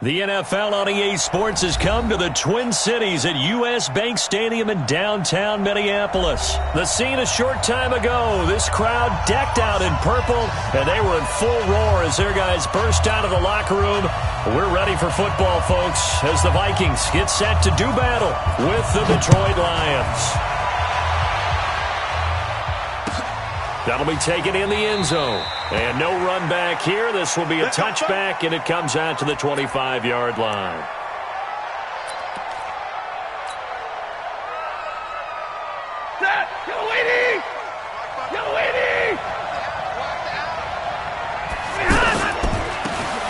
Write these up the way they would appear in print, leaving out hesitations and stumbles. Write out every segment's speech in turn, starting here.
The NFL on EA Sports has come to the Twin Cities at U.S. Bank Stadium in downtown Minneapolis. The scene a short time ago, this crowd decked out in purple, and they were in full roar as their guys burst out of the locker room. We're ready for football, folks, as the Vikings get set to do battle with the Detroit Lions. That'll be taken in the end zone. And no run back here. This will be a touchback, and it comes out to the 25-yard line.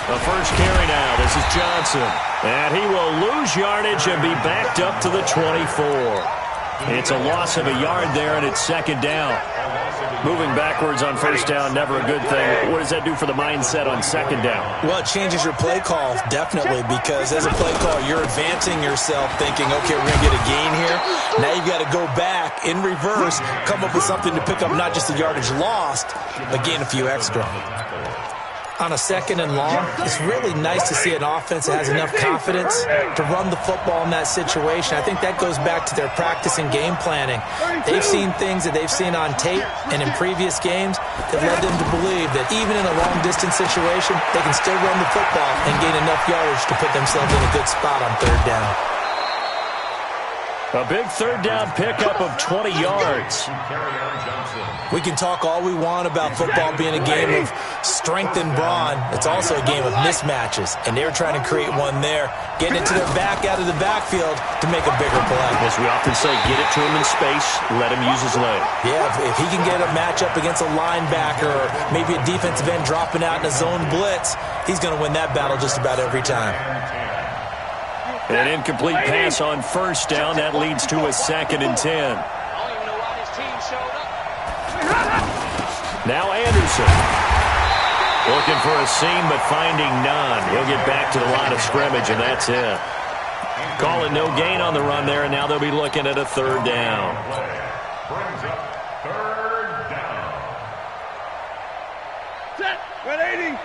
The first carry now. This is Johnson. And he will lose yardage and be backed up to the 24. It's a loss of a yard there, and it's second down. Moving backwards on first down, never a good thing. What does that do for the mindset on second down? Well, it changes your play call, definitely, because as a play call, you're advancing yourself thinking, okay, we're going to get a gain here. Now you've got to go back in reverse, come up with something to pick up not just the yardage lost, but gain a few extra. On a second and long, it's really nice to see an offense that has enough confidence to run the football in that situation. I think that goes back to their practice and game planning. They've seen things that they've seen on tape and in previous games that led them to believe that even in a long-distance situation, they can still run the football and gain enough yardage to put themselves in a good spot on third down. A big third down pickup of 20 yards. We can talk all we want about football being a game of strength and brawn. It's also a game of mismatches, and they're trying to create one there, getting it to their back out of the backfield to make a bigger play. As we often say, get it to him in space, let him use his leg. Yeah, if he can get a matchup against a linebacker or maybe a defensive end dropping out in a zone blitz, he's going to win that battle just about every time. An incomplete pass on first down. That leads to a second and 10. Now Anderson. Looking for a seam, but finding none. He'll get back to the line of scrimmage, and that's it. Call it no gain on the run there, and now they'll be looking at a third down. Set. 180.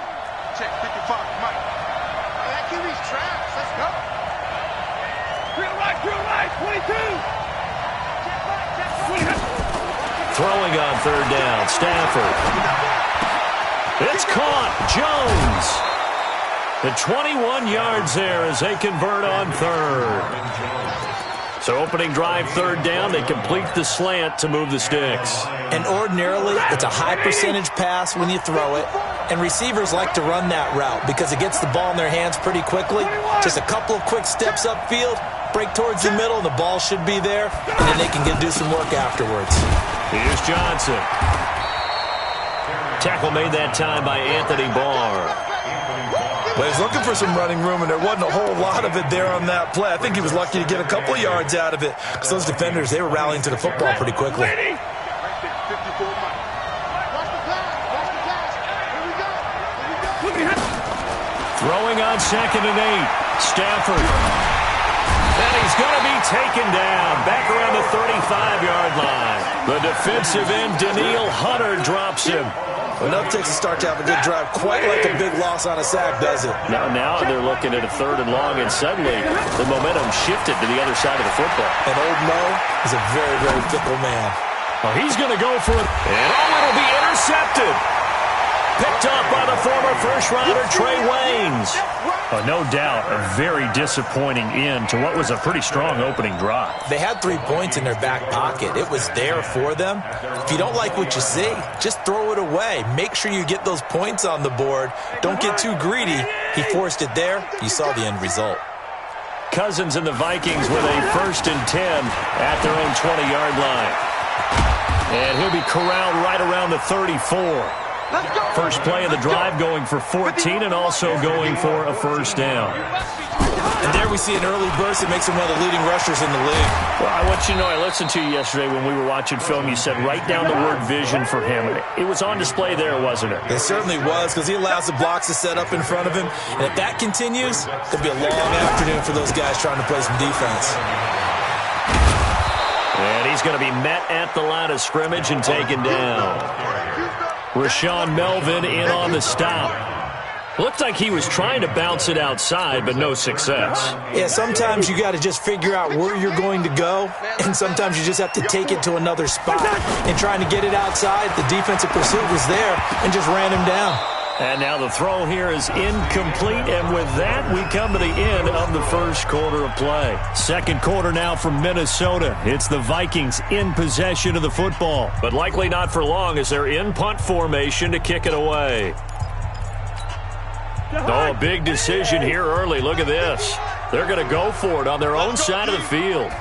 Check 55. Mike. Hey, that QB's trash. Let's go. Drill right, 22. Throwing on third down, Stafford. It's caught, Jones. The 21 yards there as they convert on third. So opening drive, third down, they complete the slant to move the sticks. And ordinarily, it's a high percentage pass when you throw it. And receivers like to run that route because it gets the ball in their hands pretty quickly. Just a couple of quick steps upfield, break towards the middle, the ball should be there, and then they can do some work afterwards. Here's Johnson. Tackle made that time by Anthony Barr. Well, he's looking for some running room, and there wasn't a whole lot of it there on that play. I think he was lucky to get a couple of yards out of it because those defenders, they were rallying to the football pretty quickly. Throwing on second and 8. Stafford. And he's going to be taken down back around the 35-yard line. The defensive end, Daniil Hunter, drops him. Well, enough takes a start to have a good drive. Quite like a big loss on a sack, does it? Now they're looking at a third and long, and suddenly the momentum shifted to the other side of the football. And old Mo is a very, very fickle man. Oh, he's going to go for it. And it'll be intercepted. Picked up by the former first-rounder, Trey Waynes. Oh, no doubt a very disappointing end to what was a pretty strong opening drive. They had 3 points in their back pocket. It was there for them. If you don't like what you see, just throw it away. Make sure you get those points on the board. Don't get too greedy. He forced it there. You saw the end result. Cousins and the Vikings with a 1st and 10 at their own 20-yard line. And he'll be corralled right around the 34. First play of the drive going for 14 and also going for a first down. And there we see an early burst that makes him one of the leading rushers in the league. Well, I want you to know, I listened to you yesterday when we were watching film. You said write down the word vision for him. It was on display there, wasn't it? It certainly was, because he allows the blocks to set up in front of him. And if that continues, it could be a long afternoon for those guys trying to play some defense. And he's going to be met at the line of scrimmage and taken down. Rashawn Melvin in on the stop. Looked like he was trying to bounce it outside, but no success. Yeah, sometimes you got to just figure out where you're going to go, and sometimes you just have to take it to another spot. And trying to get it outside, the defensive pursuit was there and just ran him down. And now the throw here is incomplete, and with that, we come to the end of the first quarter of play. Second quarter now from Minnesota. It's the Vikings in possession of the football, but likely not for long as they're in punt formation to kick it away. Oh, a big decision here early. Look at this. They're going to go for it on their own side of the field.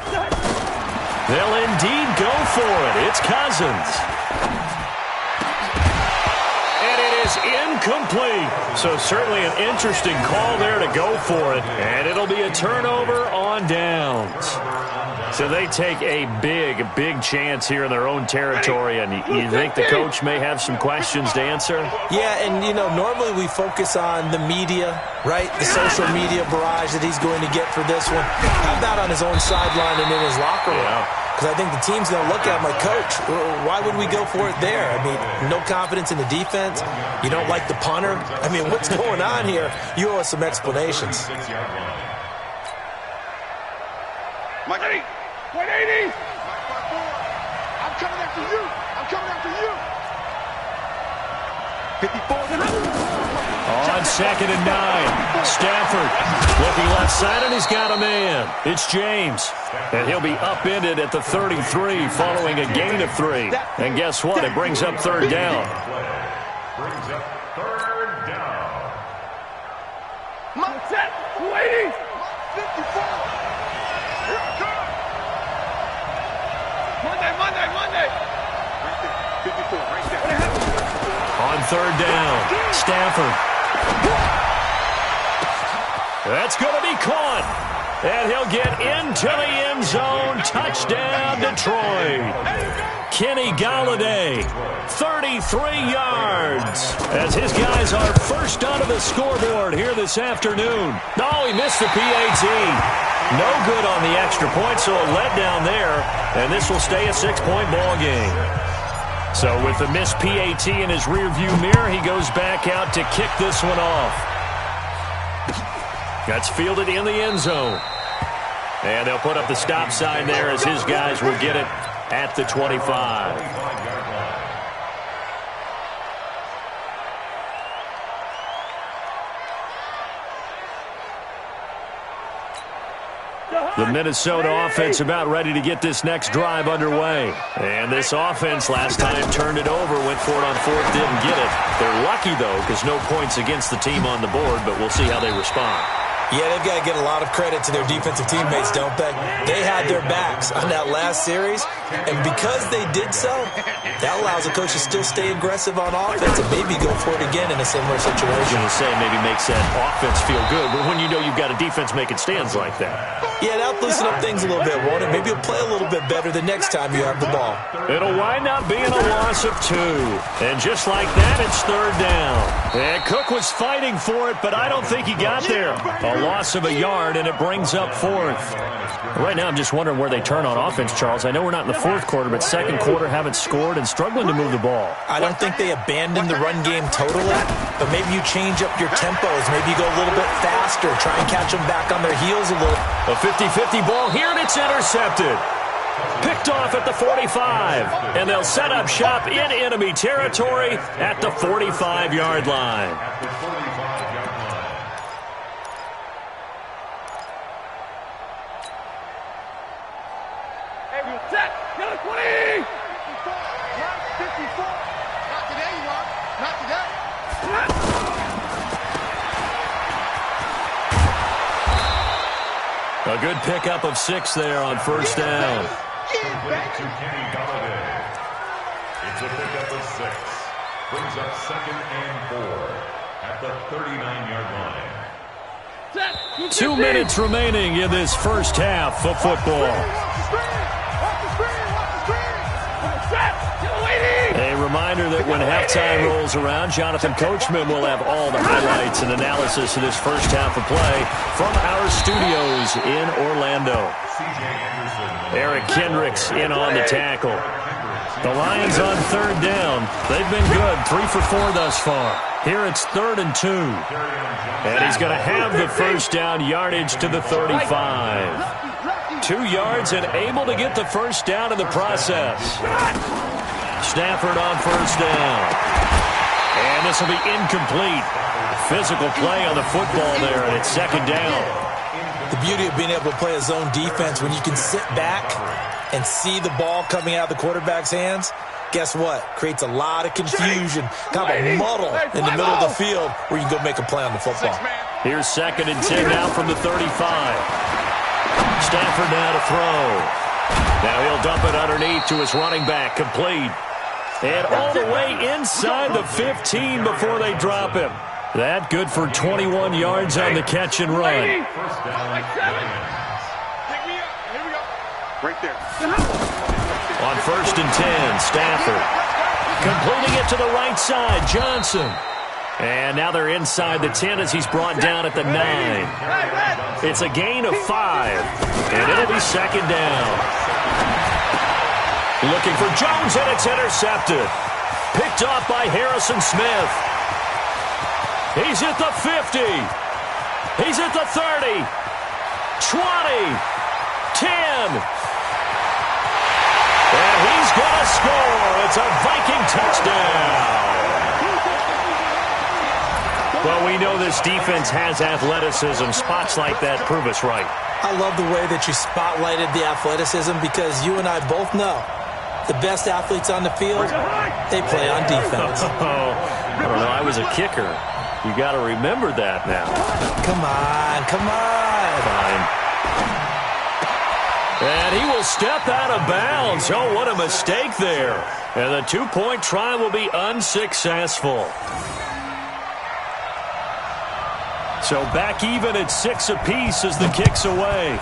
They'll indeed go for it. It's Cousins. And it is incomplete. So certainly an interesting call there to go for it. And it'll be a turnover on downs. So they take a big chance here in their own territory, and you think the coach may have some questions to answer? Yeah, and, normally we focus on the media, right? The social media barrage that he's going to get for this one. How about on his own sideline and in his locker room? Because I think the team's going to look at him like, Coach, why would we go for it there? I mean, no confidence in the defense. You don't like the punter. I mean, what's going on here? You owe us some explanations. 180. I'm coming after you. I'm coming after you. 54. On 2nd and 9. Stafford looking left side, and he's got a man. It's James. And he'll be upended at the 33 following a gain of 3. And guess what? It brings up third down. Brings up third down. Set. 280. 54. Here I come. Monday. Right there. 54, right there. On third down, Stafford. That's going to be caught. And he'll get into the end zone. Touchdown, Detroit. Kenny Golladay, 33 yards. As his guys are first onto the scoreboard here this afternoon. No, he missed the PAT. No good on the extra point, so a letdown there. And this will stay a 6-point ball game. So with the missed PAT in his rearview mirror, he goes back out to kick this one off. That's fielded in the end zone. And they'll put up the stop sign there as his guys will get it at the 25. The Minnesota offense about ready to get this next drive underway. And this offense last time turned it over, went for it on fourth, didn't get it. They're lucky, though, because no points against the team on the board, but we'll see how they respond. Yeah, they've got to get a lot of credit to their defensive teammates, don't they? They had their backs on that last series, and because they did so, that allows the coach to still stay aggressive on offense and maybe go for it again in a similar situation. I was going to say maybe makes that offense feel good, but when you know you've got a defense making stands like that. Yeah, that'll loosen up things a little bit, won't it? Maybe you'll play a little bit better the next time you have the ball. It'll wind up being a loss of 2. And just like that, it's third down. And Cook was fighting for it, but I don't think he got there. A loss of a yard, and it brings up fourth. Right now, I'm just wondering where they turn on offense, Charles. I know we're not in the fourth quarter, but second quarter haven't scored and struggling to move the ball. I don't think they abandoned the run game totally, but maybe you change up your tempos. Maybe you go a little bit faster, try and catch them back on their heels a little. A 50-50 ball here, and it's intercepted. Picked off at the 45, and they'll set up shop in enemy territory at the 45-yard line. Set. Get a 20. 54. Not today, you are. Not today. A good pickup of 6 there on first down. To Kenny Golladay. It's a pickup of 6. Brings up 2nd and 4 at the 39-yard line. 2 minutes remaining in this first half of football. A reminder that when halftime rolls around, Jonathan Coachman will have all the highlights and analysis of this first half of play from our studios in Orlando. Eric Kendricks in on the tackle. The Lions on third down. They've been good, 3 for 4 thus far. Here it's 3rd and 2. And he's going to have the first down, yardage to the 35. 2 yards and able to get the first down in the process. Stafford on first down. And this will be incomplete. Physical play on the football there, and it's 2nd down. The beauty of being able to play a zone defense when you can sit back and see the ball coming out of the quarterback's hands, guess what? Creates a lot of confusion, kind of a muddle in the middle of the field where you can go make a play on the football. Here's 2nd and 10 now from the 35. Stafford now to throw. Now he'll dump it underneath to his running back, complete. And all the way inside the 15 before they drop him. That good for 21 yards on the catch and run. First down, Right there. On 1st and 10, Stafford. Completing it to the right side, Johnson. And now they're inside the 10 as he's brought down at the 9. It's a gain of 5, and it'll be 2nd down. Looking for Jones, and it's intercepted. Picked off by Harrison Smith. He's at the 50. He's at the 30. 20. 10. And he's going to score. It's a Viking touchdown. Well, we know this defense has athleticism. Spots like that prove us right. I love the way that you spotlighted the athleticism because you and I both know the best athletes on the field, they play on defense. I don't know. I was a kicker. You got to remember that now. Come on, come on. Fine. And he will step out of bounds. Oh, what a mistake there. And the 2-point try will be unsuccessful. So back even at 6 apiece as the kick's away.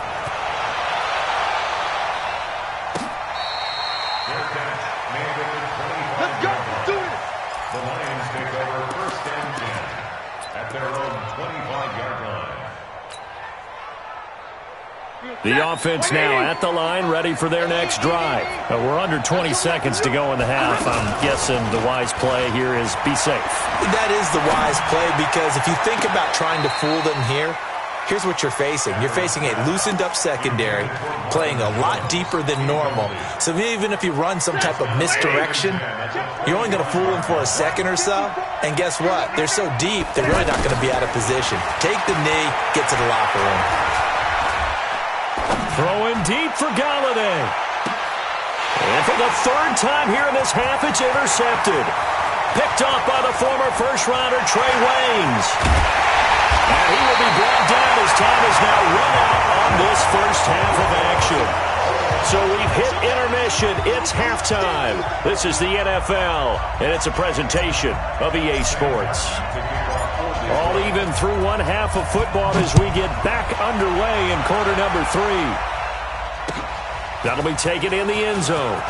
Let's go. Do it. the Lions take over 1st and 10 at their own 25-yard line. The offense now at the line, ready for their next drive. We're under 20 seconds to go in the half. I'm guessing the wise play here is be safe. That is the wise play because if you think about trying to fool them here, here's what you're facing. You're facing a loosened-up secondary, playing a lot deeper than normal. So even if you run some type of misdirection, you're only going to fool them for a second or so. And guess what? They're so deep, they're really not going to be out of position. Take the knee, get to the locker room. Throwing deep for Galladay. And for the 3rd time here in this half, it's intercepted. Picked off by the former first-rounder Trey Waynes. And he will be brought down as time is now run out on this first half of action. So we've hit intermission. It's halftime. This is the NFL, and it's a presentation of EA Sports. All even through one half of football as we get back underway in quarter number 3. That'll be taken in the end zone.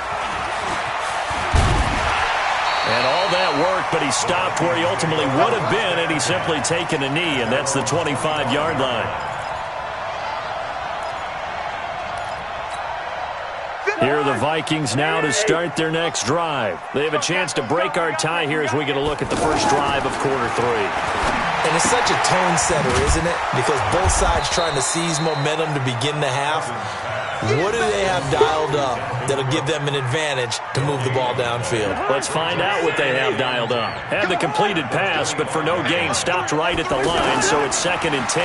And all that work, but he stopped where he ultimately would have been, and he's simply taken a knee, and that's the 25-yard line. Here are the Vikings now to start their next drive. They have a chance to break our tie here as we get a look at the first drive of quarter 3. And it's such a tone setter, isn't it? Because both sides trying to seize momentum to begin the half. What do they have dialed up that'll give them an advantage to move the ball downfield? Let's find out what they have dialed up. Had the completed pass, but for no gain, stopped right at the line, so it's 2nd and 10.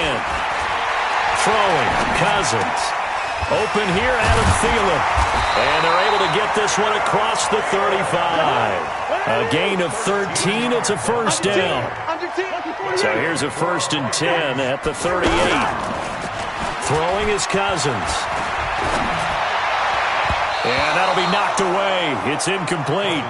Throwing, Cousins. Open here, Adam Thielen. And they're able to get this one across the 35. A gain of 13, it's a first down. So here's a 1st and 10 at the 38. Throwing is Cousins. And that'll be knocked away. It's incomplete.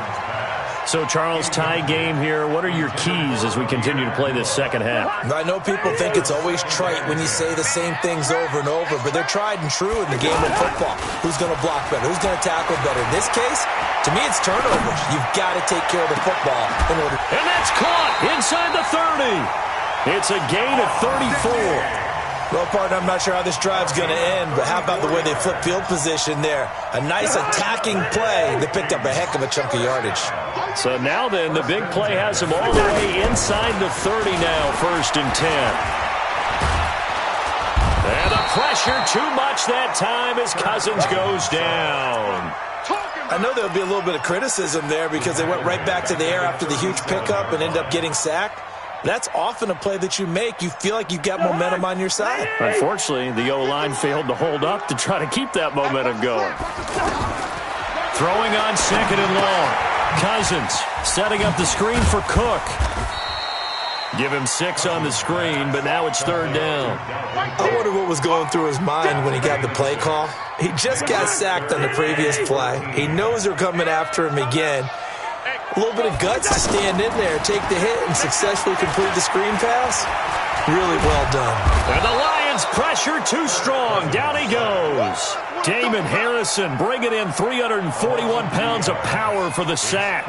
So, Charles, tie game here. What are your keys as we continue to play this second half? I know people think it's always trite when you say the same things over and over, but they're tried and true in the game of football. Who's going to block better? Who's going to tackle better? In this case, to me, it's turnovers. You've got to take care of the football in order. And that's caught inside the 30. It's a gain of 34. Well, partner, I'm not sure how this drive's going to end, but how about the way they flip field position there? A nice attacking play. They picked up a heck of a chunk of yardage. So now then, the big play has them all the way inside the 30 now, 1st and 10. And the pressure too much that time as Cousins goes down. I know there'll be a little bit of criticism there because they went right back to the air after the huge pickup and ended up getting sacked. That's often a play that you make. You feel like you've got momentum on your side. Unfortunately, the O-line failed to hold up to try to keep that momentum going. Throwing on 2nd and long. Cousins setting up the screen for Cook. Give him 6 on the screen, but now it's 3rd down. I wonder what was going through his mind when he got the play call. He just got sacked on the previous play. He knows they're coming after him again. A little bit of guts to stand in there, take the hit, and successfully complete the screen pass. Really well done. And the Lions pressure too strong. Down he goes. Damon Harrison bringing in 341 pounds of power for the sack.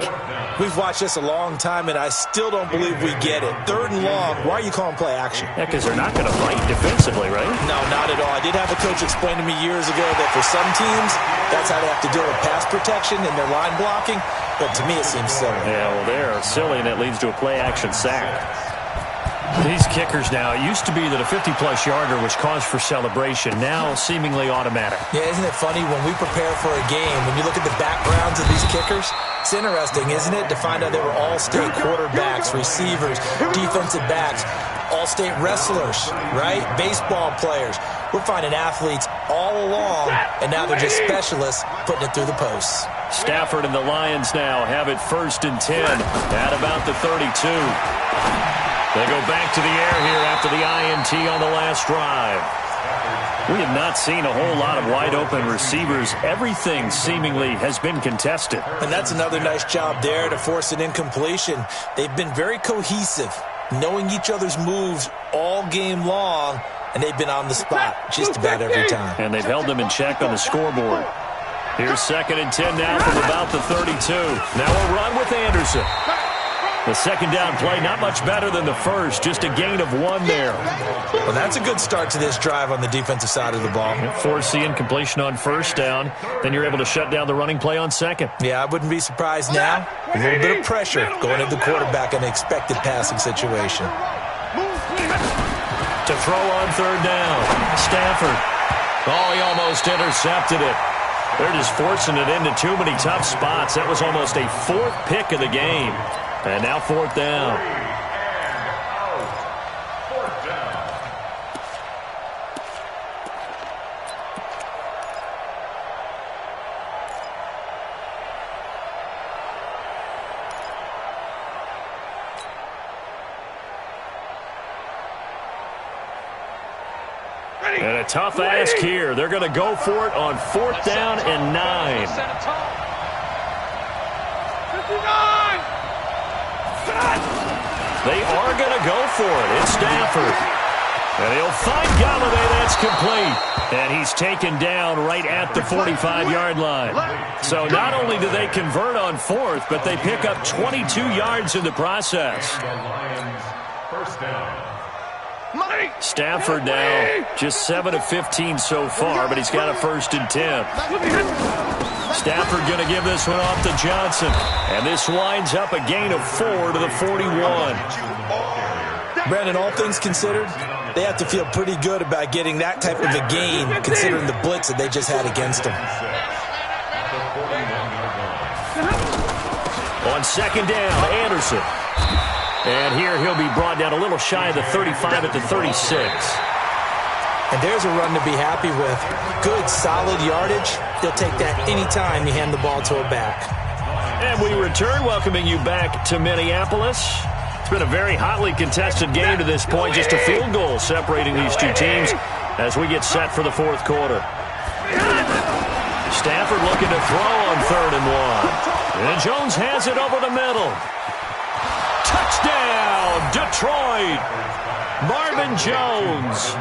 We've watched this a long time, and I still don't believe we get it. 3rd and long. Why are you calling play action? Yeah, because they're not going to fight defensively, right? No, not at all. I did have a coach explain to me years ago that for some teams, that's how they have to deal with pass protection and their line blocking. But to me, it seems silly. Yeah, well, they're silly, and it leads to a play-action sack. These kickers now, it used to be that a 50-plus yarder was cause for celebration. Now, seemingly automatic. Yeah, isn't it funny when we prepare for a game, when you look at the backgrounds of these kickers, it's interesting, isn't it, to find out they were all-state quarterbacks, receivers, defensive backs, all-state wrestlers, right? Baseball players. We're finding athletes all along, and now they're just specialists putting it through the posts. Stafford and the Lions now have it 1st and 10 at about the 32. They go back to the air here after the INT on the last drive. We have not seen a whole lot of wide-open receivers. Everything seemingly has been contested. And that's another nice job there to force an incompletion. They've been very cohesive, knowing each other's moves all game long, and they've been on the spot just about every time. And they've held them in check on the scoreboard. Here's 2nd and 10 now from about the 32. Now a run with Anderson. The 2nd down play, not much better than the first, just a gain of 1 there. Well, that's a good start to this drive on the defensive side of the ball. Force the incompletion on 1st down, then you're able to shut down the running play on 2nd. Yeah, I wouldn't be surprised now. A little bit of pressure going at the quarterback in an expected passing situation. To throw on 3rd down, Stafford. Oh, he almost intercepted it. They're just forcing it into too many tough spots. That was almost a 4th pick of the game. And now 4th down. And a tough ask here. They're going to go for it on 4th down and 9. 59! They are going to go for it. It's Stafford. And he'll find Galladay. That's complete. And he's taken down right at the 45-yard line. So not only do they convert on 4th, but they pick up 22 yards in the process. First down. Stafford now just 7 of 15 so far, but he's got a 1st and 10. Stafford going to give this one off to Johnson. And this winds up a gain of 4 to the 41. Brandon, all things considered, they have to feel pretty good about getting that type of a gain, considering the blitz that they just had against them. On 2nd down, Anderson. And here he'll be brought down a little shy of the 35 at the 36. And there's a run to be happy with. Good, solid yardage. They'll take that anytime you hand the ball to a back. And we return, welcoming you back to Minneapolis. It's been a very hotly contested game to this point. Just a field goal separating these two teams as we get set for the 4th quarter. Stafford looking to throw on 3rd and 1. And Jones has it over the middle. Touchdown, Detroit. Marvin Jones,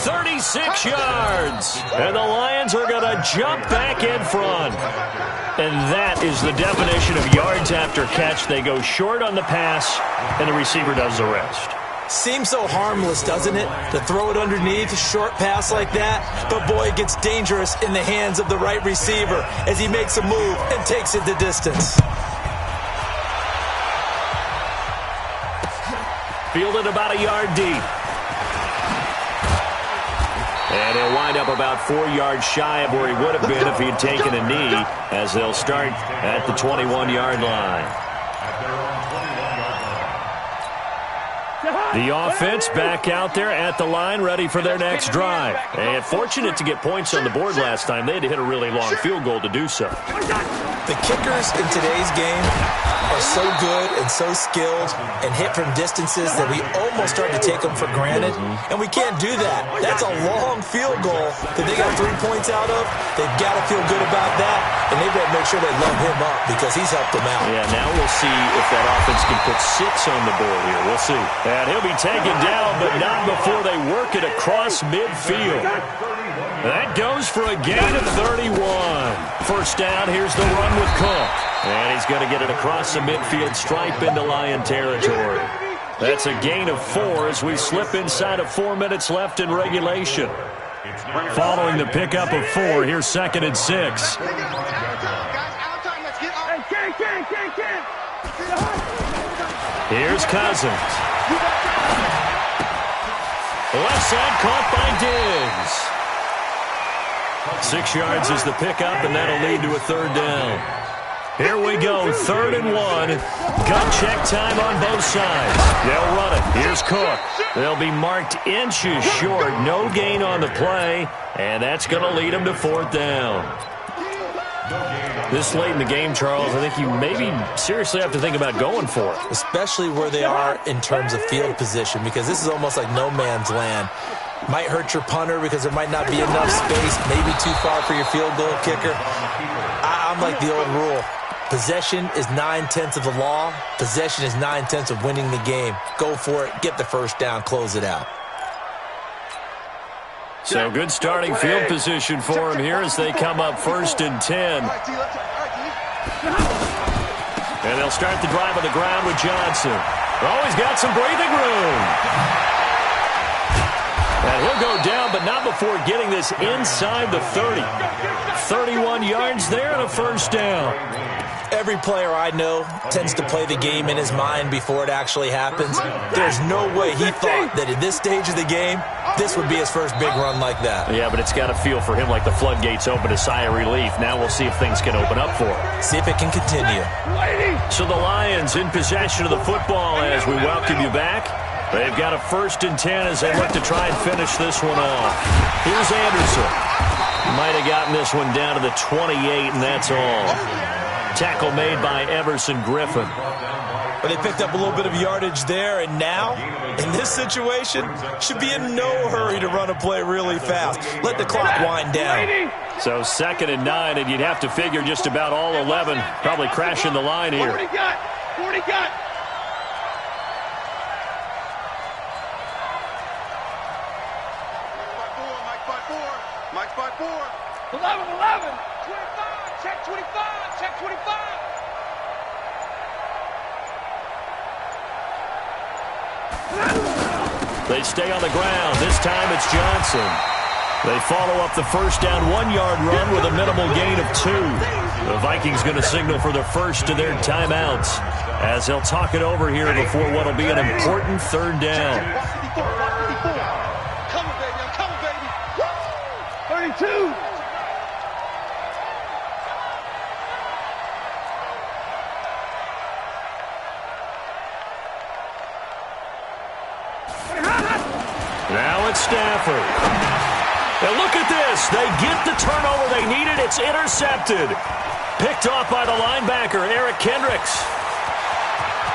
36 yards. And the Lions are going to jump back in front. And that is the definition of yards after catch. They go short on the pass, and the receiver does the rest. Seems so harmless, doesn't it? To throw it underneath, a short pass like that. But boy, it gets dangerous in the hands of the right receiver as he makes a move and takes it the distance. Fielded about a yard deep. And he'll wind up about 4 yards shy of where he would have been if he had taken a knee, as they'll start at the 21-yard line. The offense back out there at the line, ready for their next drive. And fortunate to get points on the board last time. They had to hit a really long field goal to do so. The kickers in today's game are so good and so skilled and hit from distances that we almost start to take them for granted. And we can't do that. That's a long field goal that they got 3 points out of. They've got to feel good about that, and they've got to make sure they love him up because he's helped them out. Yeah, now we'll see if that offense can put 6 on the board here. We'll see. And he'll be taken down, but not before they work it across midfield. That goes for a gain of 31. First down, here's the run with Cook. And he's going to get it across the midfield stripe into Lion territory. That's a gain of 4 as we slip inside of 4 minutes left in regulation. Following the pickup of 4, here's 2nd and 6. Here's Cousins. Left side caught by Diggs. 6 yards is the pickup, and that'll lead to a 3rd down. Here we go, 3rd and 1. Gut check time on both sides. They'll run it. Here's Cook. They'll be marked inches short. No gain on the play, and that's going to lead them to 4th down. This late in the game, Charles, I think you maybe seriously have to think about going for it. Especially where they are in terms of field position, because this is almost like no man's land. Might hurt your punter because there might not be enough space, maybe too far for your field goal kicker. I'm like the old rule. Possession is 9/10 of the law. Possession is 9/10 of winning the game. Go for it. Get the first down. Close it out. So good starting field position for him here as they come up 1st and 10. And they'll start the drive on the ground with Johnson. Oh, he's got some breathing room. And he'll go down, but not before getting this inside the 30. 31 yards there and a 1st down. Every player I know tends to play the game in his mind before it actually happens. There's no way he thought that at this stage of the game, this would be his first big run like that. Yeah, but it's got to feel for him like the floodgates open, a sigh of relief. Now we'll see if things can open up for him. See if it can continue. So the Lions in possession of the football as we welcome you back. They've got a 1st and 10 as they look to try and finish this one off. Here's Anderson. Might have gotten this one down to the 28, and that's all. Tackle made by Everson Griffin. But they picked up a little bit of yardage there, and now, in this situation, should be in no hurry to run a play really fast. Let the clock wind down. So 2nd and 9, and you'd have to figure just about all 11 probably crashing the line here. 40 got. Mike 5-4. 11. 25. Check 25. Check 25. They stay on the ground. This time it's Johnson. They follow up the first down 1-yard run with a minimal gain of 2. The Vikings going to signal for the first of their timeouts as they'll talk it over here before what will be an important 3rd down. Come on, baby. I'm coming, baby. 32. Now it's Stafford. And look at this. They get the turnover they needed. It's intercepted. Picked off by the linebacker, Eric Kendricks.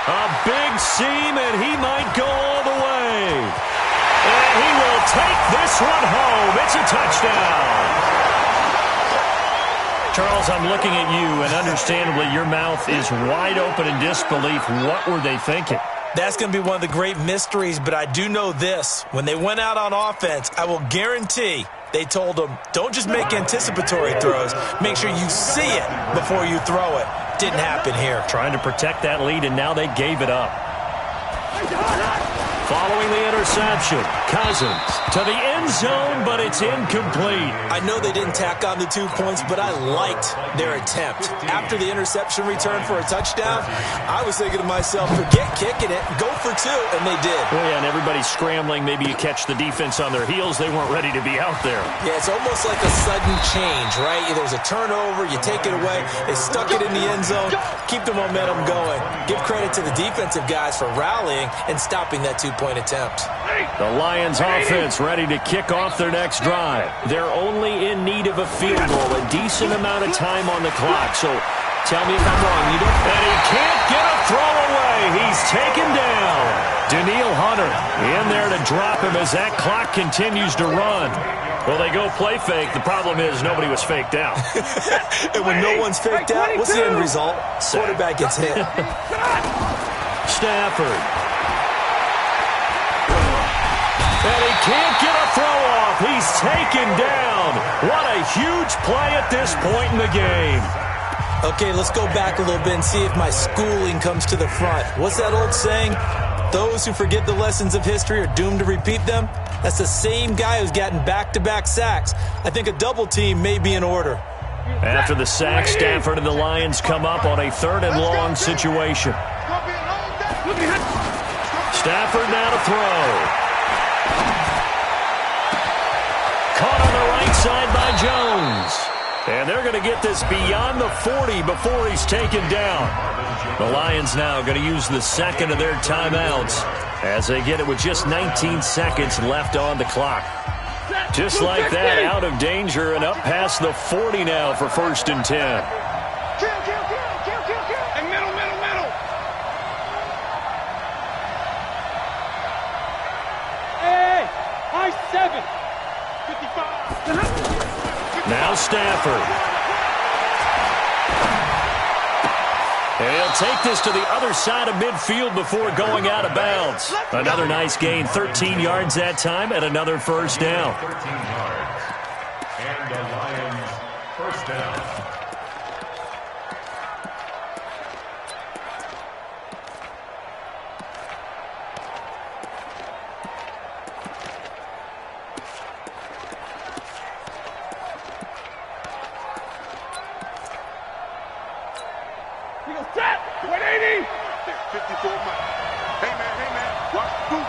A big seam, and he might go all the way. And he will take this one home. It's a touchdown. Charles, I'm looking at you, and understandably, your mouth is wide open in disbelief. What were they thinking? That's going to be one of the great mysteries, but I do know this. When they went out on offense, I will guarantee they told them, don't just make anticipatory throws. Make sure you see it before you throw it. Didn't happen here. Trying to protect that lead, and now they gave it up. Following the interception, Cousins to the end zone, but it's incomplete. I know they didn't tack on the 2 points, but I liked their attempt. After the interception return for a touchdown, I was thinking to myself, forget kicking it, go for 2, and they did. Well, yeah, and everybody's scrambling. Maybe you catch the defense on their heels. They weren't ready to be out there. Yeah, it's almost like a sudden change, right? There's a turnover, you take it away, they stuck it in the end zone, keep the momentum going. Give credit to the defensive guys for rallying and stopping that 2-point attempt. The Lions offense ready to kick off their next drive. They're only in need of a field goal, a decent amount of time on the clock. So tell me if I'm wrong. And he can't get a throw away. He's taken down. Danielle Hunter in there to drop him as that clock continues to run. Well, they go play fake. The problem is nobody was faked out. And when no one's faked out, what's the end result? Quarterback gets hit. Stafford. And he can't get a throw off. He's taken down. What a huge play at this point in the game. Okay, let's go back a little bit and see if my schooling comes to the front. What's that old saying? Those who forget the lessons of history are doomed to repeat them. That's the same guy who's gotten back-to-back sacks. I think a double team may be in order. After the sack, Stafford and the Lions come up on a 3rd and long situation. Stafford now to throw. Caught on the right side by Jones. And they're going to get this beyond the 40 before he's taken down. The Lions now going to use the second of their timeouts as they get it with just 19 seconds left on the clock. Just like that, out of danger and up past the 40 now for 1st and 10. And middle. Hey, I-7. 55. Now Stafford. And he'll take this to the other side of midfield before going out of bounds. Another nice gain, 13 yards that time, and another first down. 13 yards. And the Lions first down. He goes, tap, 180. 54 miles. Hey, man, watch the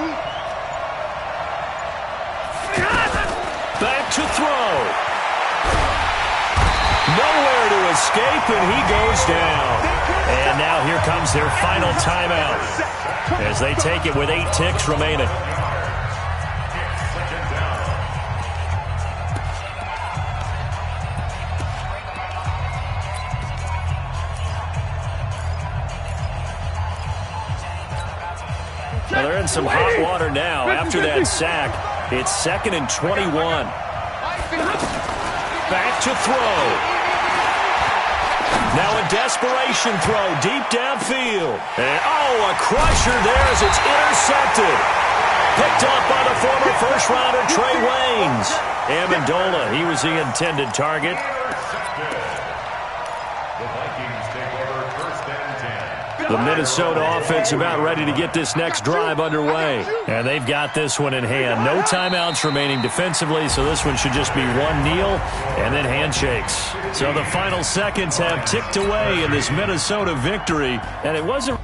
boot. Back to throw. Nowhere to escape, and he goes down. And now here comes their final timeout as they take it with 8 ticks remaining. Well, they're in some hot water now. After that sack, it's 2nd and 21. Back to throw. Now a desperation throw deep downfield. And, a crusher there as it's intercepted. Picked up by the former first-rounder Trey Waynes. Amendola, he was the intended target. The Minnesota offense about ready to get this next drive underway. And they've got this one in hand. No timeouts remaining defensively, so this one should just be one kneel and then handshakes. So the final seconds have ticked away in this Minnesota victory, and it wasn't...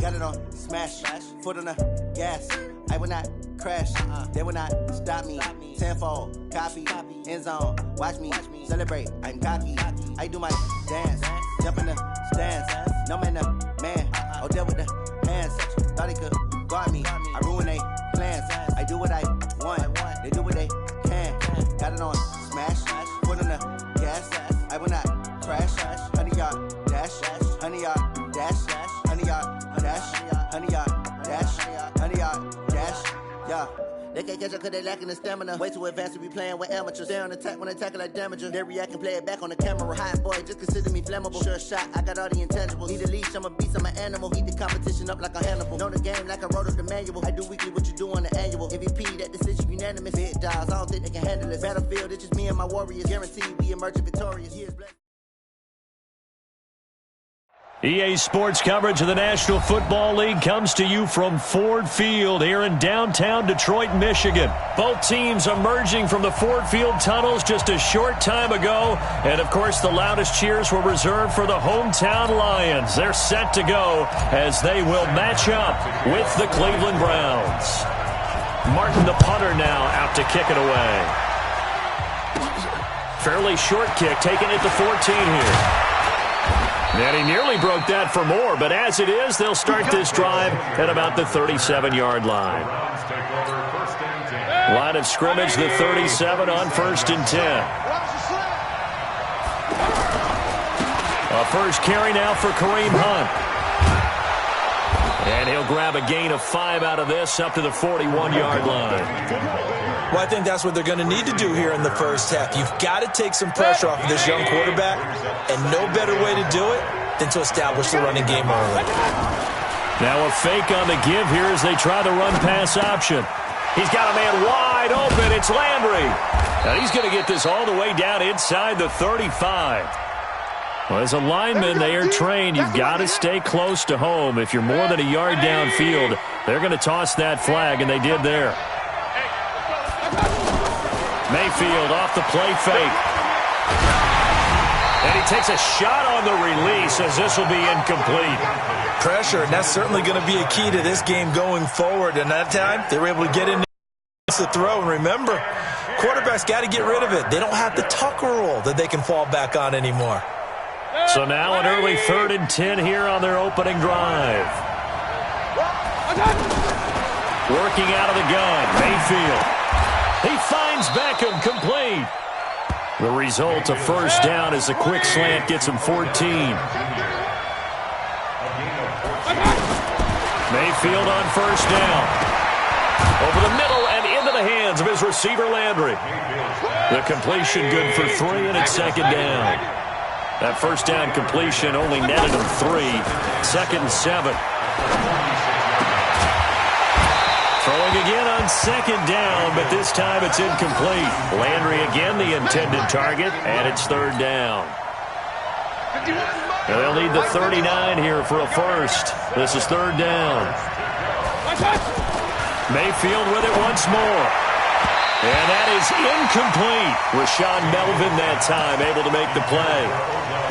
Got it on smash, foot on the gas. I will not crash, they will not stop me. Tenfold, copy, end zone. Watch me celebrate. I'm cocky. I do my dance, jump in the stands. No man, man. Oh, there with the hands. Thought he could guard me. I ruin they plans. I do what I want. They do what they can. Got it on smash, foot on the gas. I will not crash. 100-yard dash, 100-yard dash. 100-yard dash, 100-yard dash, 100-yard dash, yeah. They can't catch up cause they lacking the stamina. Way too advanced to be playing with amateurs. They on attack when they tackle like damager. They react and play it back on the camera. Hot boy, just consider me flammable. Sure shot, I got all the intangibles. Need a leash, I'm a beast, I'm an animal. Heat the competition up like a Hannibal. Know the game like I wrote up the manual. I do weekly what you do on the annual. MVP, that decision unanimous. Big dogs, I don't think they can handle it. Battlefield, it's just me and my warriors. Guaranteed we emerge victorious. Years blessed. EA Sports coverage of the National Football League comes to you from Ford Field here in downtown Detroit, Michigan. Both teams emerging from the Ford Field tunnels just a short time ago. And, of course, the loudest cheers were reserved for the hometown Lions. They're set to go as they will match up with the Cleveland Browns. Martin, the punter, now out to kick it away. Fairly short kick, taking it to 14 here. And he nearly broke that for more, but as it is, they'll start this drive at about the 37-yard line. Line of scrimmage, the 37 on 1st and 10. A first carry now for Kareem Hunt. And he'll grab a gain of 5 out of this up to the 41-yard line. Well, I think that's what they're going to need to do here in the first half. You've got to take some pressure off of this young quarterback, and no better way to do it than to establish the running game early. Now a fake on the give here as they try the run-pass option. He's got a man wide open. It's Landry. Now he's going to get this all the way down inside the 35. Well, as a lineman, they are trained. You've got to stay close to home. If you're more than a yard downfield, they're going to toss that flag, and they did there. Mayfield off the play fake. And he takes a shot on the release as this will be incomplete. Pressure, and that's certainly going to be a key to this game going forward. And that time, they were able to get in the throw. And remember, quarterbacks got to get rid of it. They don't have the Tucker rule that they can fall back on anymore. So now an early 3rd and 10 here on their opening drive. Working out of the gun, Mayfield. He finds Beckham complete. The result, a first down as the quick slant gets him 14. Mayfield on first down. Over the middle and into the hands of his receiver, Landry. The completion good for 3, and it's 2nd down. That first down completion only netted him 3. 2nd and 7. Throwing again on 2nd down, but this time it's incomplete. Landry again the intended target, and it's 3rd down. Now they'll need the 39 here for a first. This is 3rd down. Mayfield with it once more. And that is incomplete. Rashawn Melvin that time able to make the play.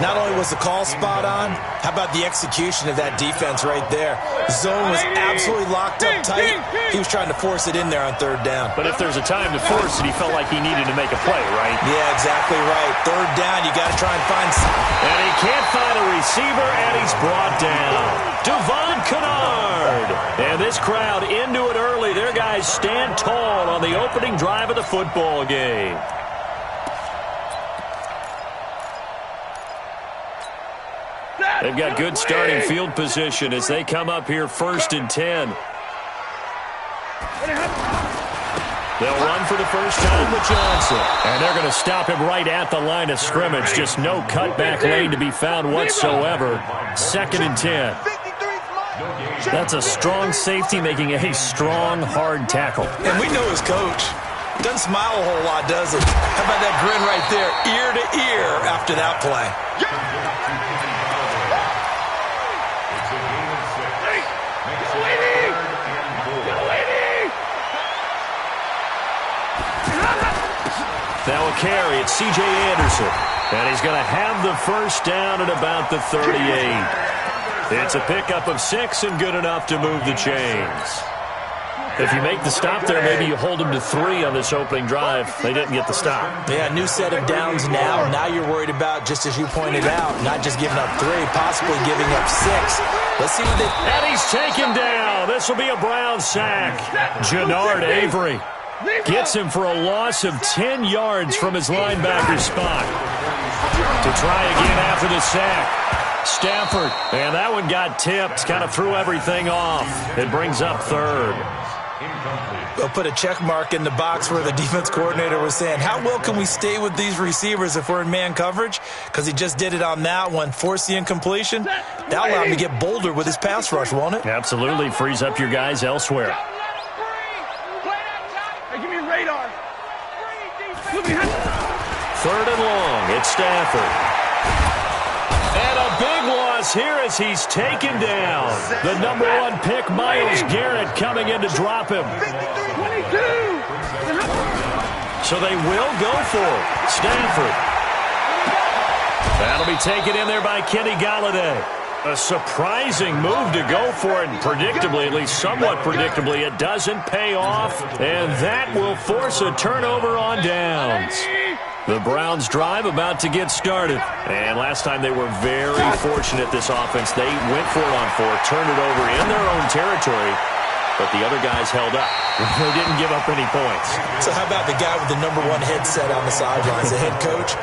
Not only was the call spot on, how about the execution of that defense right there? Zone was absolutely locked up tight. He was trying to force it in there on 3rd down. But if there's a time to force it, he felt like he needed to make a play, right? Yeah, exactly right. 3rd down, you got to try and find something. And he can't find a receiver, and he's brought down. Devon Kennard. And this crowd into it early. Their guys stand tall on the opening drive of the football game. They've got good starting field position as they come up here 1st and 10. They'll run for the first time with Johnson. And they're going to stop him right at the line of scrimmage. Just no cutback lane to be found whatsoever. 2nd and 10. That's a strong safety making a strong, hard tackle. And we know his coach. Doesn't smile a whole lot, does it? How about that grin right there, ear to ear after that play? Now a carry, it's C.J. Anderson. And he's going to have the first down at about the 38. It's a pickup of 6 and good enough to move the chains. If you make the stop there, maybe you hold them to 3 on this opening drive. They didn't get the stop. Yeah, new set of downs now. Now you're worried about, just as you pointed out, not just giving up 3, possibly giving up 6. Let's see what they... And he's taken down. This will be a Brown sack. Jannard Avery gets him for a loss of 10 yards from his linebacker spot. To try again after the sack. Stafford, and that one got tipped, kind of threw everything off. It brings up 3rd. Incomplete. They'll put a check mark in the box where the defense coordinator was saying, how well can we stay with these receivers if we're in man coverage? Because he just did it on that one, forced the incompletion. That'll allow him to get bolder with his pass rush, won't it? Absolutely. Frees up your guys elsewhere. Hey, give me a radar. Third and long. It's Stafford. And a big loss here as he's taken down. The number 1 pick, Myles Garrett, coming in to drop him. 22. So they will go for it. Stafford. That'll be taken in there by Kenny Galladay. A surprising move to go for it, and predictably, at least somewhat predictably, it doesn't pay off, and that will force a turnover on downs. The Browns drive about to get started. And last time they were very fortunate, this offense. They went for it on 4, turned it over in their own territory, but the other guys held up. They didn't give up any points. So how about the guy with the number 1 headset on the sidelines, the head coach?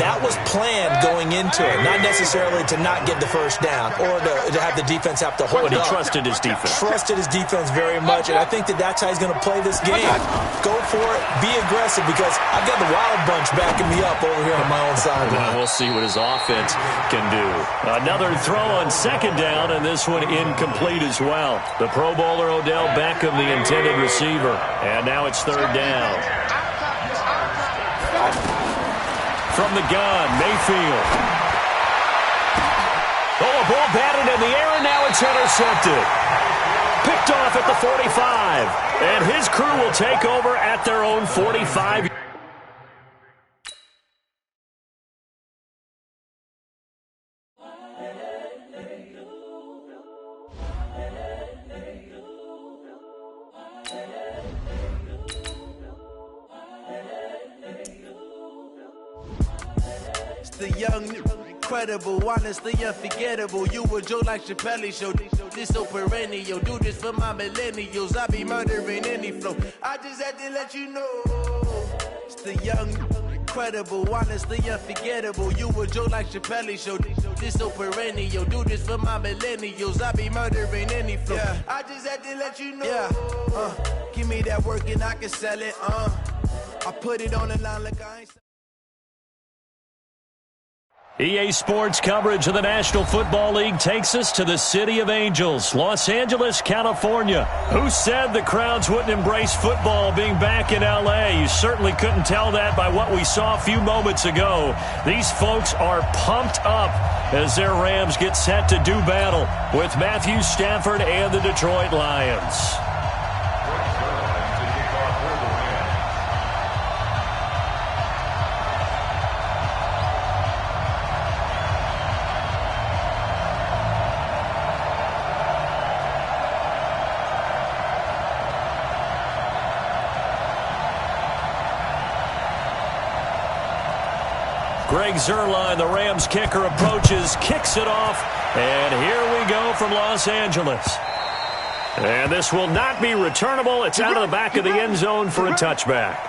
That was planned going into it, not necessarily to not get the first down or to have the defense have to hold But he up. trusted his defense. Trusted his defense very much, and I think that's how he's going to play this game. Go for it, be aggressive, because I've got the Wild Bunch backing me up over here on my own sideline. We'll see what his offense can do. Another throw on second down, and this one incomplete as well. The Pro Bowler Odell Beckham, the intended receiver. And now it's third down. From the gun, Mayfield. Oh, a ball batted in the air, and now it's intercepted. Picked off at the 45. And his crew will take over at their own 45. The young, incredible, honestly unforgettable. You a joke like Chappelle Show. This so perennial. Do this for my millennials. I be murdering any flow. I just had to let you know. It's the young, incredible, honestly unforgettable. You a joke like Chappelle Show. This so perennial. Do this for my millennials. I be murdering any flow. Yeah. I just had to let you know. Yeah. Give me that work and I can sell it. I put it on the line like I ain't. EA Sports coverage of the National Football League takes us to the City of Angels, Los Angeles, California. Who said the crowds wouldn't embrace football being back in L.A.? You certainly couldn't tell that by what we saw a few moments ago. These folks are pumped up as their Rams get set to do battle with Matthew Stafford and the Detroit Lions. Greg Zuerlein, the Rams kicker, approaches, kicks it off, and here we go from Los Angeles. And this will not be returnable. It's out of the back of the end zone for a touchback.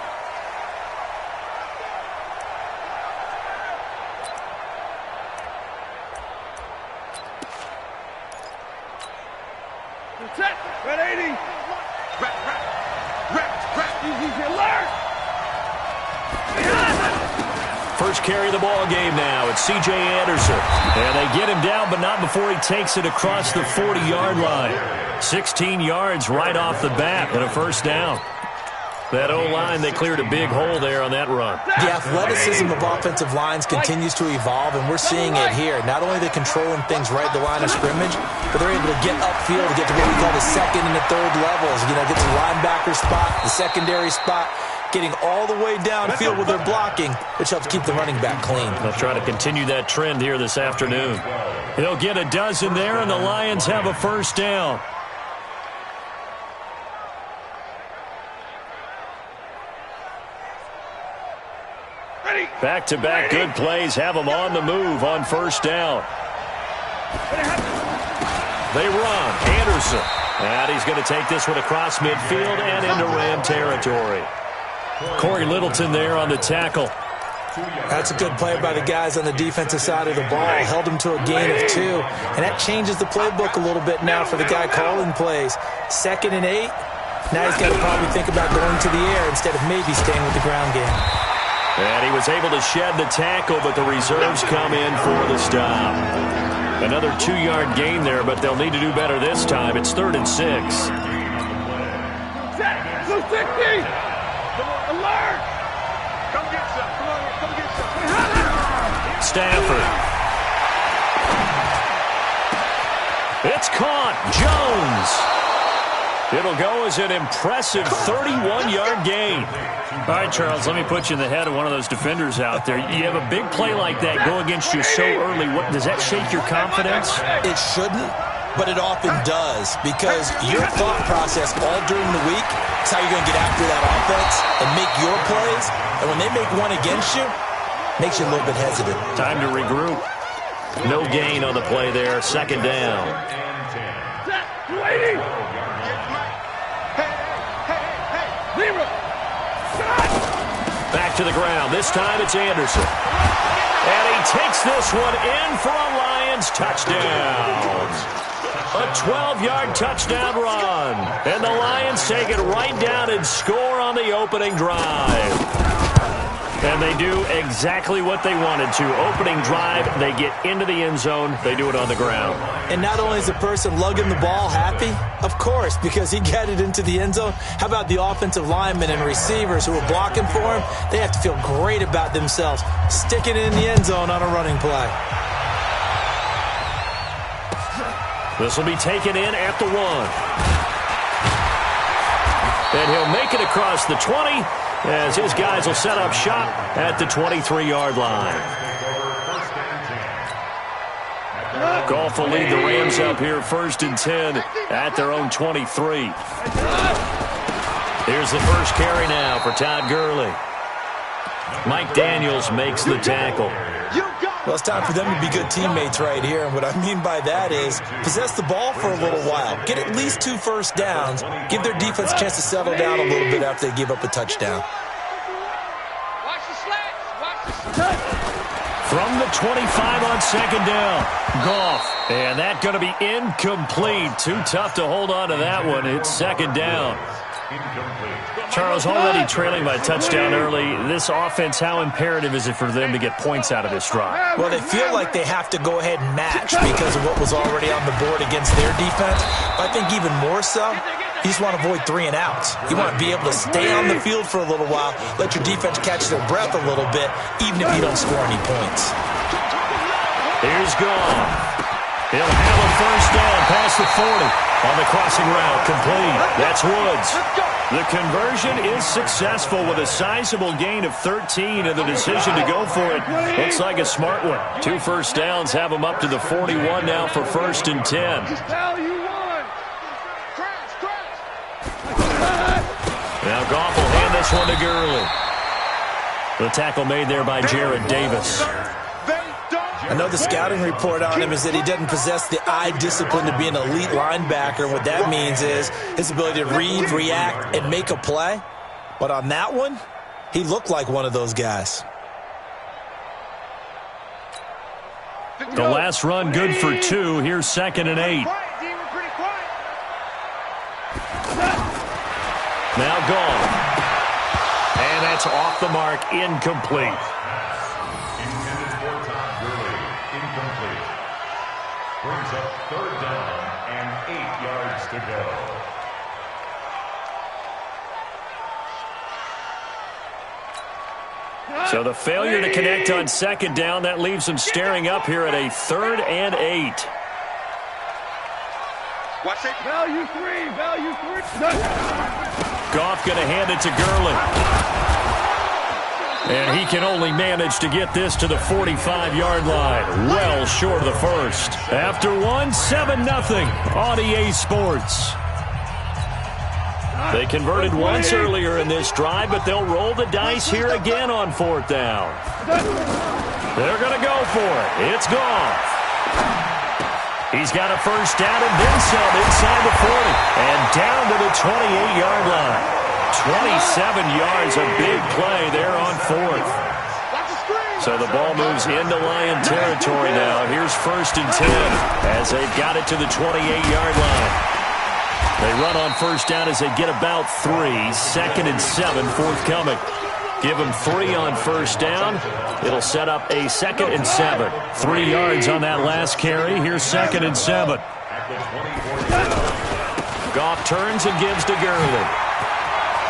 Set. Red 80. Easy alert. First carry of the ball game now. It's C.J. Anderson. And they get him down, but not before he takes it across the 40-yard line. 16 yards right off the bat and a first down. That O-line, they cleared a big hole there on that run. The athleticism of offensive lines continues to evolve, and we're seeing it here. Not only are they controlling things right at the line of scrimmage, but they're able to get upfield to get to what we call the second and the third levels. You know, get to the linebacker spot, the secondary spot, getting all the way downfield with their blocking, which helps keep the running back clean. They'll try to continue that trend here this afternoon. They'll get a dozen there, and the Lions have a first down. Back-to-back good plays have them on the move on first down. They run. Anderson. And he's going to take this one across midfield and into Ram territory. Corey Littleton there on the tackle. That's a good play by the guys on the defensive side of the ball. Held him to a gain of 2. And that changes the playbook a little bit now for the guy calling plays. 2nd and 8. Now he's got to probably think about going to the air instead of maybe staying with the ground game. And he was able to shed the tackle, but the reserves come in for the stop. Another 2-yard gain there, but they'll need to do better this time. It's 3rd and 6. Set! 260! Alert! Come get some. Come on, come get some. Stafford. It's caught. Jones. It'll go as an impressive 31-yard gain. All right, Charles, let me put you in the head of one of those defenders out there. You have a big play like that go against you so early. Does that shake your confidence? It shouldn't, but it often does, because your thought process all during the week is how you're going to get after that offense and make your plays. And when they make one against you, it makes you a little bit hesitant. Time to regroup. No gain on the play there. 2nd down. Set! 280! Back to the ground. This time it's Anderson. And he takes this one in for a Lions touchdown. A 12-yard touchdown run. And the Lions take it right down and score on the opening drive. And they do exactly what they wanted to. Opening drive, they get into the end zone. They do it on the ground. And not only is the person lugging the ball happy, of course, because he got it into the end zone. How about the offensive linemen and receivers who are blocking for him? They have to feel great about themselves, sticking it in the end zone on a running play. This will be taken in at the 1. And he'll make it across the 20 as his guys will set up shop at the 23-yard line. Goff will lead the Rams up here 1st and 10 at their own 23. Here's the first carry now for Todd Gurley. Mike Daniels makes the tackle. Well, it's time for them to be good teammates right here. And what I mean by that is possess the ball for a little while. Get at least 2 first downs. Give their defense a chance to settle down a little bit after they give up a touchdown. Watch the slats. Watch the slats. From the 25 on 2nd down. Goff. And that going to be incomplete. Too tough to hold on to that one. It's 2nd down. Charles, already trailing by a touchdown early. This offense, how imperative is it for them to get points out of this drive? Well, they feel like they have to go ahead and match because of what was already on the board against their defense. But I think even more so, you just want to avoid 3 and outs. You want to be able to stay on the field for a little while, let your defense catch their breath a little bit, even if you don't score any points. Here's Goff. He'll have a first down past the 40 on the crossing route. Complete. That's Woods. The conversion is successful with a sizable gain of 13, and the decision to go for it looks like a smart one. 2 first downs have him up to the 41 now for 1st and 10. Now Goff will hand this one to Gurley. The tackle made there by Jared Davis. I know the scouting report on him is that he doesn't possess the eye discipline to be an elite linebacker. What that means is his ability to read, react, and make a play. But on that one, he looked like one of those guys. The last run good for 2. Here's 2nd and 8. Now gone. And that's off the mark, incomplete. Brings up 3rd down and 8 yards to go. So the failure to connect on 2nd down, that leaves them staring up here at a 3rd and 8. Watch it. Value 3. Value 3. Goff going to hand it to Gurley. And he can only manage to get this to the 45-yard line. Well short of the first. After 7-0 on EA Sports. They converted once earlier in this drive, but they'll roll the dice here again on 4th down. They're going to go for it. It's Goff. He's got a first down and then some inside the 40. And down to the 28-yard line. 27 yards, a big play there on 4th. So the ball moves into Lion territory now. Here's 1st and 10 as they've got it to the 28-yard line. They run on first down as they get about 3. 2nd and 7 forthcoming. Give them 3 on first down. It'll set up a 2nd and 7. 3 yards on that last carry. Here's 2nd and 7. Goff turns and gives to Gurley.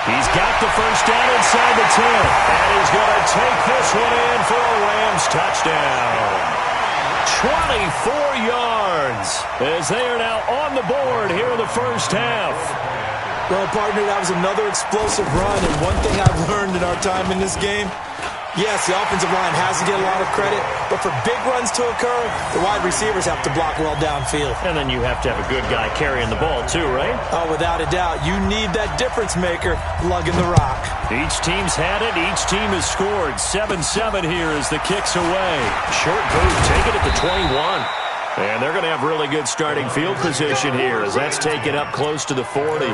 He's got the first down inside the 10. And he's going to take this one in for a Rams touchdown. 24 yards as they are now on the board here in the first half. Well, partner, that was another explosive run, and one thing I've learned in our time in this game, yes, the offensive line has to get a lot of credit, but for big runs to occur, the wide receivers have to block well downfield. And then you have to have a good guy carrying the ball too, right? Oh, without a doubt. You need that difference maker lugging the rock. Each team's had it. Each team has scored. 7-7 here as the kick's away. Short boot, take it at the 21. And they're going to have really good starting field position here as that's taken up close to the 40.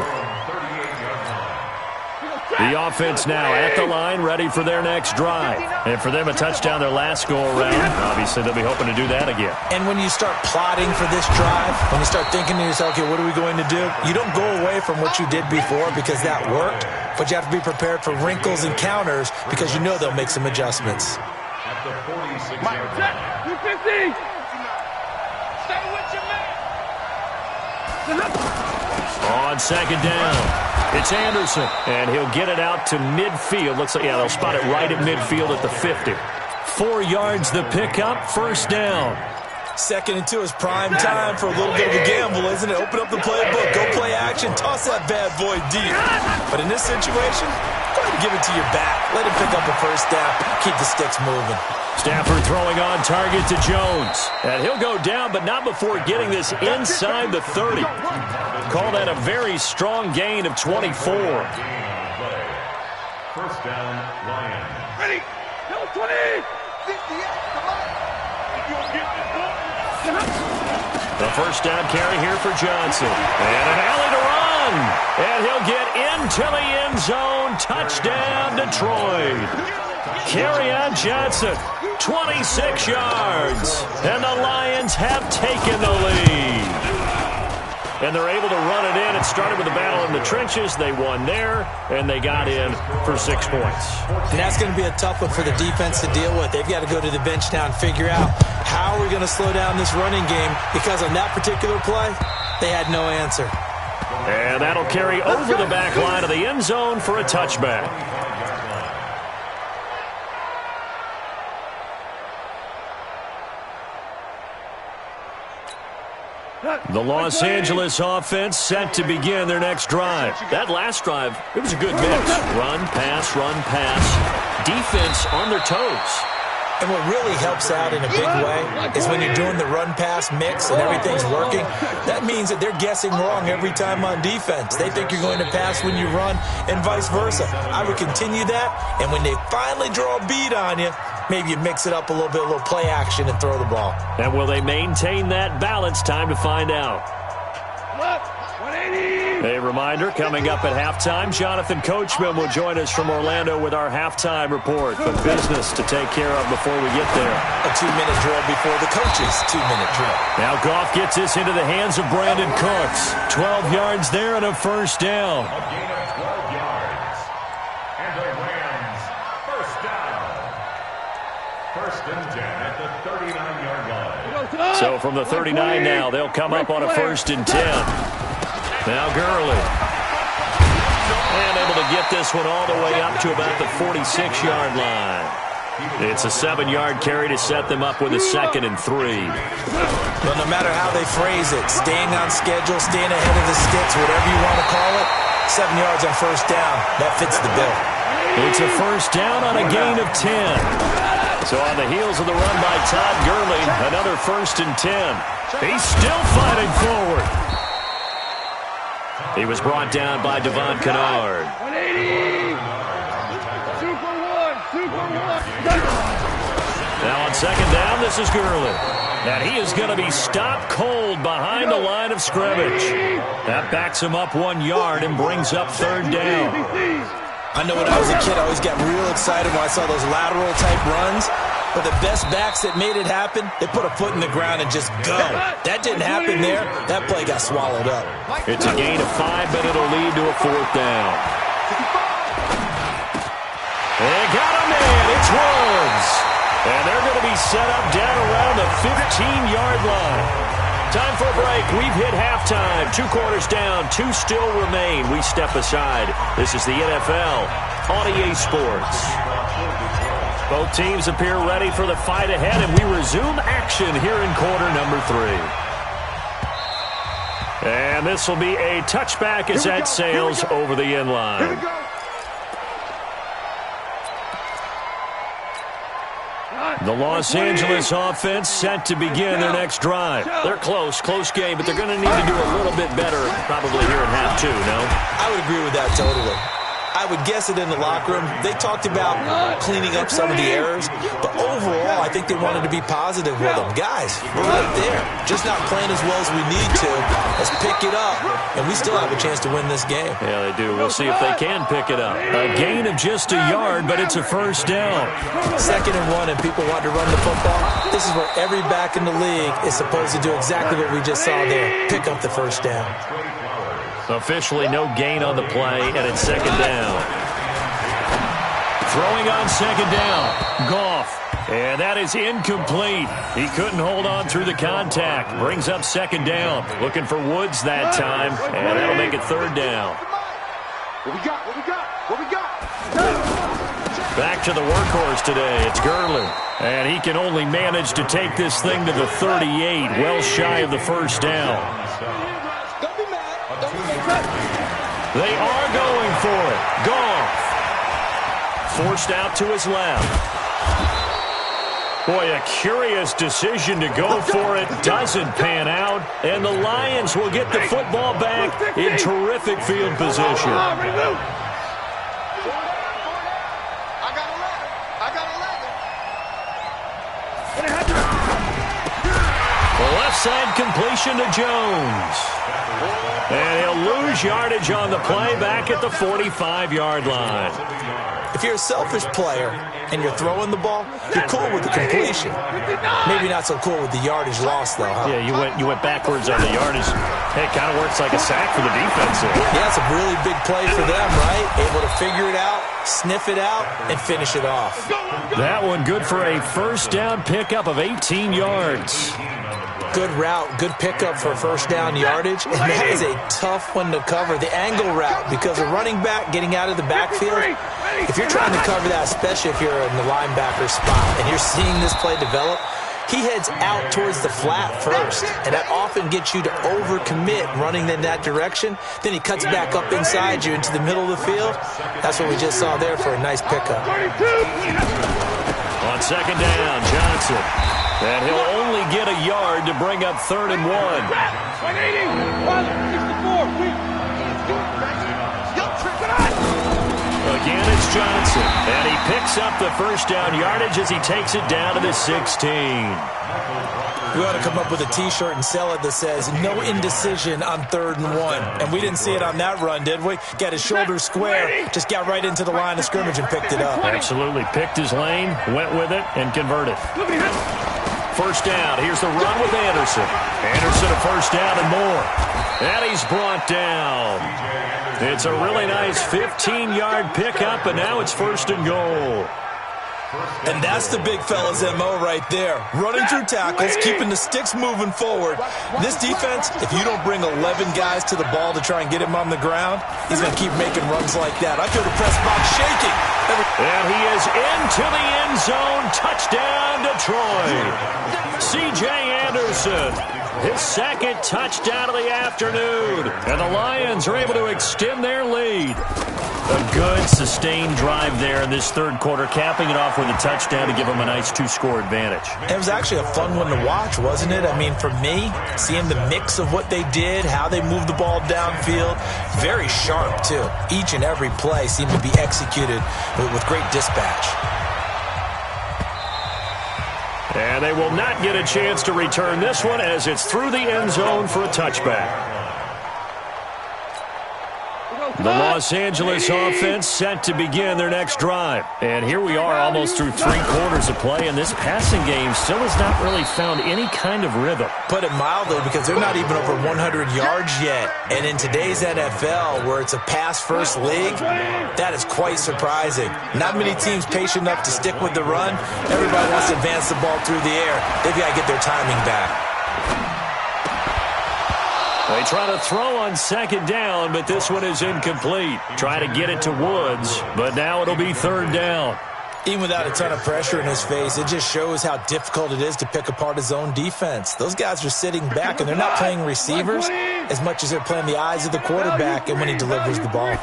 The offense now at the line, ready for their next drive. And for them, a touchdown their last go-around. Obviously, they'll be hoping to do that again. And when you start plotting for this drive, when you start thinking to yourself, okay, what are we going to do? You don't go away from what you did before because that worked, but you have to be prepared for wrinkles and counters because you know they'll make some adjustments. At the 46-yard line. 250. Stay with your man. On second down, it's Anderson, and he'll get it out to midfield. Looks like, yeah, they'll spot it right at midfield at the 50. 4 yards the pickup, first down. 2nd and 2 is prime time for a little bit of a gamble, isn't it? Open up the playbook, go play action, toss that bad boy deep. But in this situation, go ahead and give it to your back. Let him pick up a first down, keep the sticks moving. Stafford throwing on target to Jones. And he'll go down, but not before getting this inside the 30. Call that a very strong gain of 24. First down, Lions. Ready. No, 20. 58. The first down carry here for Johnson. And an alley to run. And he'll get into the end zone. Touchdown, Detroit. Carry on Johnson. 26 yards. And the Lions have taken the lead. And they're able to run it in. It started with a battle in the trenches. They won there, and they got in for 6 points. And that's going to be a tough one for the defense to deal with. They've got to go to the bench now and figure out how are we going to slow down this running game, because on that particular play, they had no answer. And that'll carry over the back line of the end zone for a touchback. The Los Angeles offense set to begin their next drive. That last drive, it was a good mix. Run, pass, defense on their toes. And what really helps out in a big way is when you're doing the run-pass mix and everything's working, that means that they're guessing wrong every time on defense. They think you're going to pass when you run and vice versa. I would continue that, and when they finally draw a bead on you, maybe you mix it up a little bit, a little play action, and throw the ball. And will they maintain that balance? Time to find out. A reminder, coming up at halftime, Jonathan Coachman will join us from Orlando with our halftime report. But business to take care of before we get there. A 2-minute drill before the coach's 2-minute drill. Now Goff gets this into the hands of Brandon Cooks. 12 yards there and a first down. A gain of 12 yards. And the Rams, first down. First and 10 at the 39-yard line. So from the 39 now, they'll come up on a first and 10. Now Gurley. And able to get this one all the way up to about the 46-yard line. It's a 7-yard carry to set them up with a 2nd and 3. Well, no matter how they phrase it, staying on schedule, staying ahead of the sticks, whatever you want to call it, 7 yards on first down, that fits the bill. It's a first down on a gain of 10. So on the heels of the run by Todd Gurley, another first and 10. He's still fighting forward. He was brought down by Devon Kennard. 180. 2-for-1. Now on second down, this is Gurley. And he is going to be stopped cold behind the line of scrimmage. That backs him up 1 yard and brings up third down. I know when I was a kid, I always got real excited when I saw those lateral-type runs. But the best backs that made it happen, they put a foot in the ground and just go. That didn't happen there. That play got swallowed up. It's a gain of 5, but it'll lead to a 4th down. They got a man. It's Woods. And they're going to be set up down around the 15-yard line. Time for a break. We've hit halftime. 2 quarters down. 2 still remain. We step aside. This is the NFL on EA Sports. Both teams appear ready for the fight ahead, and we resume action here in quarter number 3. And this will be a touchback as that sails over the end line. The Los Angeles offense set to begin their next drive. They're close game, but they're going to need to do a little bit better probably here in half 2, no? I would agree with that totally. I would guess it in the locker room. They talked about cleaning up some of the errors, but overall, I think they wanted to be positive with them. Guys, we're right there. Just not playing as well as we need to. Let's pick it up, and we still have a chance to win this game. Yeah, they do. We'll see if they can pick it up. A gain of just a yard, but it's a 1st down. 2nd and 1, and people want to run the football. This is where every back in the league is supposed to do exactly what we just saw there. Pick up the 1st down. Officially no gain on the play, and it's 2nd down. Throwing on 2nd down. Goff. And that is incomplete. He couldn't hold on through the contact. Brings up 2nd down. Looking for Woods that time, and that'll make it 3rd down. What we got? Back to the workhorse today. It's Gurley. And he can only manage to take this thing to the 38, well shy of the 1st down. They are going for it. Goff. Forced out to his left. Boy, a curious decision to go for it. Doesn't pan out. And the Lions will get the football back in terrific field position. Left side completion to Jones. And he'll lose yardage on the play back at the 45-yard line. If you're a selfish player and you're throwing the ball, you're cool with the completion. Maybe not so cool with the yardage loss, though, huh? Yeah, you went backwards on the yardage. Hey, it kind of works like a sack for the defense there. Yeah, it's a really big play for them, right? Able to figure it out, sniff it out, and finish it off. That one good for a 1st down pickup of 18 yards. Good route, good pickup for 1st down yardage, and that is a tough one to cover, the angle route, because a running back getting out of the backfield, if you're trying to cover that, especially if you're in the linebacker spot and you're seeing this play develop, he heads out towards the flat first, and that often gets you to overcommit running in that direction. Then he cuts back up inside you into the middle of the field. That's what we just saw there for a nice pickup. On 2nd down, Johnson. And he'll only get a yard to bring up 3rd and 1. 184. Again, it's Johnson. And he picks up the 1st down yardage as he takes it down to the 16. We ought to come up with a T-shirt and sell it that says, no indecision on 3rd and 1. And we didn't see it on that run, did we? Got his shoulders square, just got right into the line of scrimmage and picked it up. Absolutely. Picked his lane, went with it, and converted. 1st down. Here's the run with Anderson. Anderson a 1st down and more. And he's brought down. It's a really nice 15-yard pickup, and now it's 1st and goal. And that's the big fella's MO right there. Running through tackles, keeping the sticks moving forward. This defense, if you don't bring 11 guys to the ball to try and get him on the ground, he's going to keep making runs like that. I feel the press box shaking. And he is into the end zone. Touchdown, Detroit. C.J. Anderson, his 2nd touchdown of the afternoon. And the Lions are able to extend their lead. A good, sustained drive there in this 3rd quarter, capping it off with a touchdown to give them a nice 2-score advantage. It was actually a fun one to watch, wasn't it? I mean, for me, seeing the mix of what they did, how they moved the ball downfield, very sharp, too. Each and every play seemed to be executed with great dispatch. And they will not get a chance to return this one as it's through the end zone for a touchback. The Los Angeles offense set to begin their next drive. And here we are almost through 3 quarters of play, and this passing game still has not really found any kind of rhythm. Put it mildly, because they're not even over 100 yards yet. And in today's NFL, where it's a pass-first league, that is quite surprising. Not many teams patient enough to stick with the run. Everybody wants to advance the ball through the air. They've got to get their timing back. They try to throw on second down, but this one is incomplete. Try to get it to Woods, but now it'll be third down. Even without a ton of pressure in his face, it just shows how difficult it is to pick apart his own defense. Those guys are sitting back, and they're not playing receivers as much as they're playing the eyes of the quarterback and when he delivers the ball. On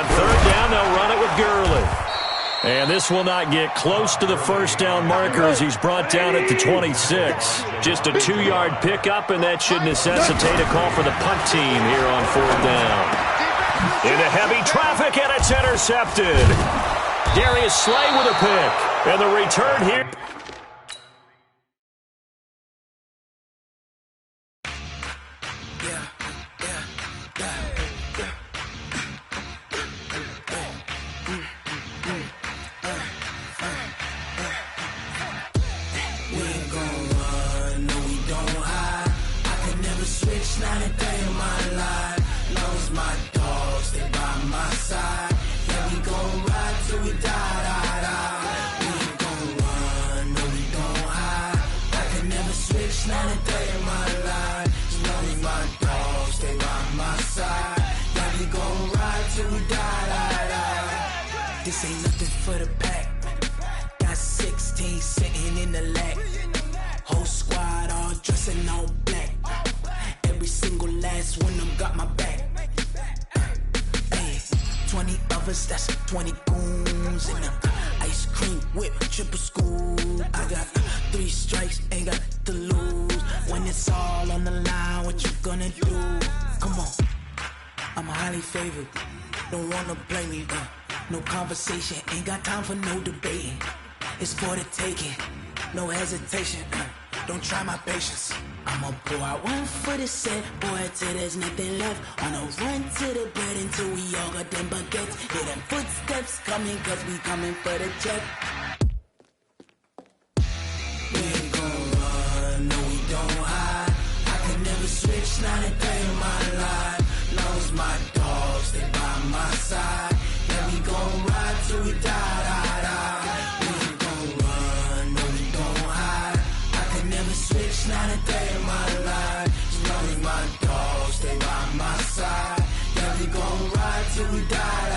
third down, they'll run it with Gurley. And this will not get close to the first down marker as he's brought down at the 26. Just a 2-yard pickup, and that should necessitate a call for the punt team here on fourth down. Into heavy traffic, and it's intercepted. Darius Slay with a pick. And the return here. This ain't nothing for the pack. Got 16 sitting in the lap. Whole squad all dressing all black. Every single last one of them got my back. Hey, 20 of us, that's 20 goons in the ice cream whip, triple scoop. I got 3 strikes, ain't got to lose. When it's all on the line, what you gonna do? Come on, I'm highly favored. Don't wanna blame me, no conversation, ain't got time for no debating. It's for the taking, no hesitation. Don't try my patience. I'ma pour out one for the set, boy, till there's nothing left. On a run to the bread until we all got them baguettes. Hear them footsteps coming, cause we coming for the check. We ain't gon' run, no we don't hide. I can never switch, not a day in my life. Long as my dogs, they by my side. Yeah, we gon' ride till we die, die, die. We ain't gon' run, no we don't hide. I can never switch, not a day in my life. As long as my dogs, they by my side. Yeah, we gon' ride till we die, die.